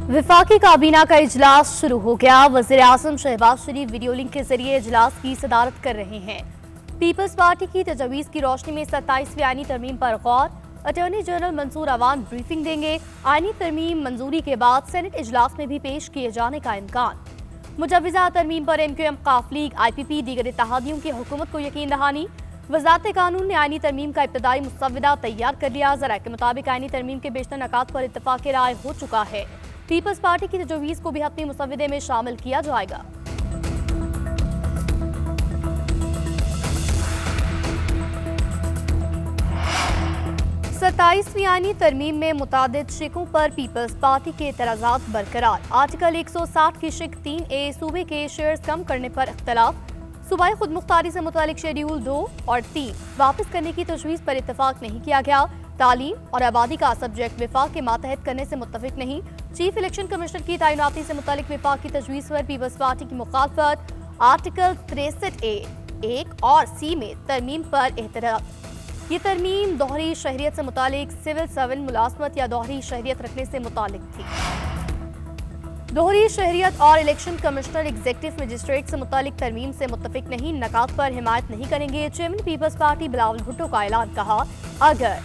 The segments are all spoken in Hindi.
विफाकी काबीना का इजलास शुरू हो गया। वज़ीर-ए-आज़म शहबाज शरीफ वीडियो लिंक के जरिए इजलास की सदारत कर रहे हैं। पीपल्स पार्टी की तजवीज़ की रोशनी में 27वीं आईनी तरमीम पर गौर। Attorney general Mansoor Awan briefing देंगे। आईनी तरमीम मंजूरी के बाद सेनेट इजलास में भी पेश किए जाने का इम्कान। मुजव्वज़ा तरमीम पर MQM काफ लीग IPP दीगर इत्तेहादियों की हुकूमत को यकीन दहानी। वज़ारत कानून ने आईनी तरमीम का इब्तदाई मुसव्वदा तैयार कर लिया। ज़राए के मुताबिक आईनी तरमीम के बेशतर नकात पर इत्तफाक राय हो चुका है। पीपल्स पार्टी की तजवीज़ को भी अपने मुसव्वदे में शामिल किया जाएगा। सत्ताईसवीं आईनी तरमीम में मुतादिद शिकों पर पीपल्स पार्टी के एतराज़ात बरकरार। आर्टिकल 160 की शिक 3A सूबे के शेयर्स कम करने पर इख्तलाफ। सूबाई खुद मुख्तारी से मुतालिक शेड्यूल 2 और 3 वापस करने की तजवीज़ पर इत्तफाक नहीं किया गया। तालीम और आबादी का सब्जेक्ट विफाक के मातहत करने से मुत्तफिक नहीं। चीफ इलेक्शन कमिश्नर की तैनाती से मुतालिक विफाक की तजवीज़ पर पीपल्स पार्टी की मुखालफत। आर्टिकल 63A 1 और C में तरमीम पर एतराज़। ये तरमीम दोहरी शहरियत से मुतालिक सिविल सर्वेंट मुलाजमत या दोहरी शहरियत रखने से मुतालिक थी। दोहरी शहरियत और इलेक्शन कमिश्नर एग्जीक्यूटिव मजिस्ट्रेट से मुतालिक तरमीम से मुत्तफिक नहीं, नकात पर हिमायत नहीं करेंगे। Chairman Peoples Party Bilawal Bhutto का ऐलान। कहा, अगर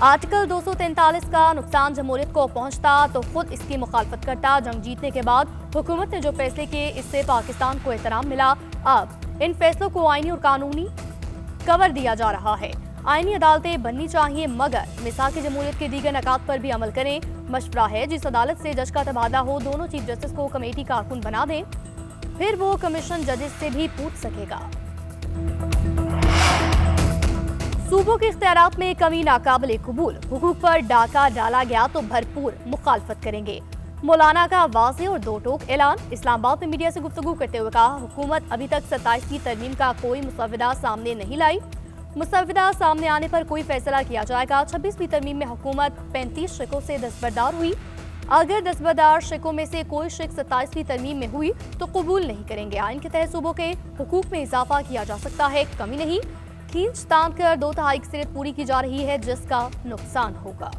आर्टिकल 243 का नुकसान जमहूरियत को पहुंचता तो खुद इसकी मुखालफत करता। जंग जीतने के बाद हुकूमत ने जो फैसले किए इससे पाकिस्तान को एहतराम मिला। अब इन फैसलों को आईनी और कानूनी कवर दिया जा रहा है। आईनी अदालतें बननी चाहिए मगर मिसाक जमहूरियत के दीगर नकात पर भी अमल करें। मशवरा है जिस अदालत से जज का तबादला हो दोनों चीफ जस्टिस को कमेटी कारकुन बना दें, फिर वो कमीशन जजेस से भी पूछ सकेगा। सूबों के इख्तियारात में कमी नाकाबिले कबूल। हुकूक पर डाका डाला गया तो भरपूर मुखालफत करेंगे। मौलाना का वाज़ेह और दो टोक ऐलान। इस्लामाबाद में मीडिया से गुफ्तगू करते हुए कहा, हुकूमत अभी तक 27वीं तरमीम का कोई मुसव्वदा सामने नहीं लाई। मुसव्वदा सामने आने पर कोई फैसला किया जाएगा। 26वीं तरमीम में हुकूमत 35 शिकों से दस्तबरदार हुई। अगर दस्तबरदार शिकों में से कोई शिक 27वीं तरमीम में हुई तो कबूल नहीं करेंगे। आइन के तहत सूबों के हुकूक में इजाफा किया जा सकता है, कमी नहीं। खींच तान कर 2/3 अक्सरियत पूरी की जा रही है जिसका नुकसान होगा।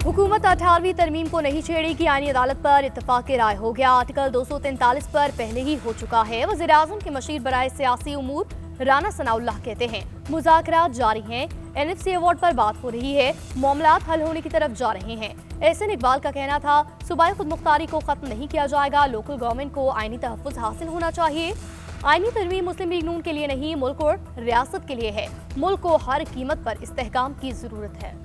हुकूमत 18वीं तरमीम को नहीं छेड़ेगी। आईनी अदालत पर इत्तफाक राय हो गया। आर्टिकल 243 पर पहले ही हो चुका है। वज़ीर-ए-आज़म के मशीर बराए सियासी उमूर राना सनाउल्लाह कहते हैं, मुज़ाकरात जारी हैं। NFC अवार्ड पर बात हो रही है। मामलात हल होने की तरफ जा रहे हैं। एहसन इकबाल का कहना था, सूबाई खुद मुख्तारी को खत्म नहीं किया जाएगा। लोकल गवर्नमेंट को आईनी तहफ़्फ़ुज़ हासिल होना चाहिए। आईनी तरमीम मुस्लिम लीग नून के लिए नहीं, मुल्क और रियासत के लिए है। मुल्क को हर कीमत पर इस्तेहकाम की जरूरत है।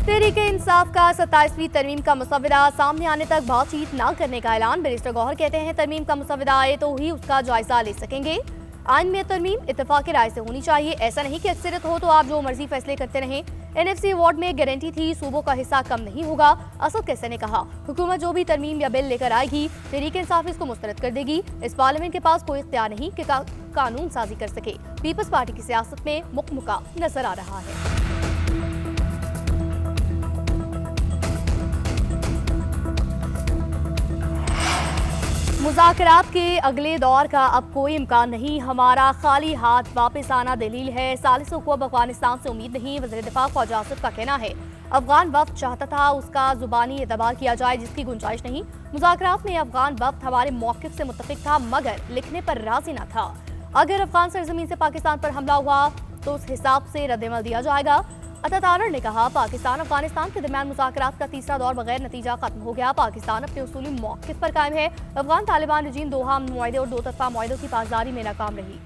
तहरीक इंसाफ का 27वीं तरमीम का मुसव्वदा सामने आने तक बातचीत न करने का ऐलान। बैरिस्टर गौहर कहते हैं, तरमीम का मुसव्वदा आए तो ही उसका जायजा ले सकेंगे। आइन में तरमीम इत्तफाक राय से होनी चाहिए। ऐसा नहीं कि अक्सरियत हो तो आप जो मर्जी फैसले करते रहें। NFC अवार्ड में गारंटी थी सूबों का हिस्सा कम नहीं होगा। असद कैसे ने कहा, हुकूमत जो भी तरमीम या बिल लेकर आएगी तहरीक इंसाफ इसको मुस्तरद कर देगी। इस पार्लियामेंट के पास कोई इख्तियार नहीं कि कानून साजी कर सके। पीपल्स पार्टी की सियासत में मुकमुका नजर आ रहा है। मुज़ाकरात के अगले दौर का अब कोई इम्कान नहीं। हमारा खाली हाथ वापस आना दलील है। सालिसों को अब अफगानिस्तान से उम्मीद नहीं। वज़ीर दिफा ख्वाजा आसिफ का कहना है, अफगान वफ्द चाहता था उसका जुबानी एतबार किया जाए जिसकी गुंजाइश नहीं। मुज़ाकरात में अफगान वफ्द हमारे मौक़िफ़ से मुत्तफ़िक था मगर लिखने पर राज़ी न था। अगर अफगान सरजमीन से पाकिस्तान पर हमला हुआ तो उस हिसाब से रद्द-ए-अमल दिया जाएगा। अतातारर ने कहा, पाकिस्तान अफगानिस्तान के दरमियान मुज़ाकरात का तीसरा दौर बगैर नतीजा खत्म हो गया। पाकिस्तान अपने उसूली मौक़िफ़ पर कायम है। अफगान तालिबान रजीम दोहा मुआहदे और दो तरफ़ा मुआहदों की पासदारी में नाकाम रही।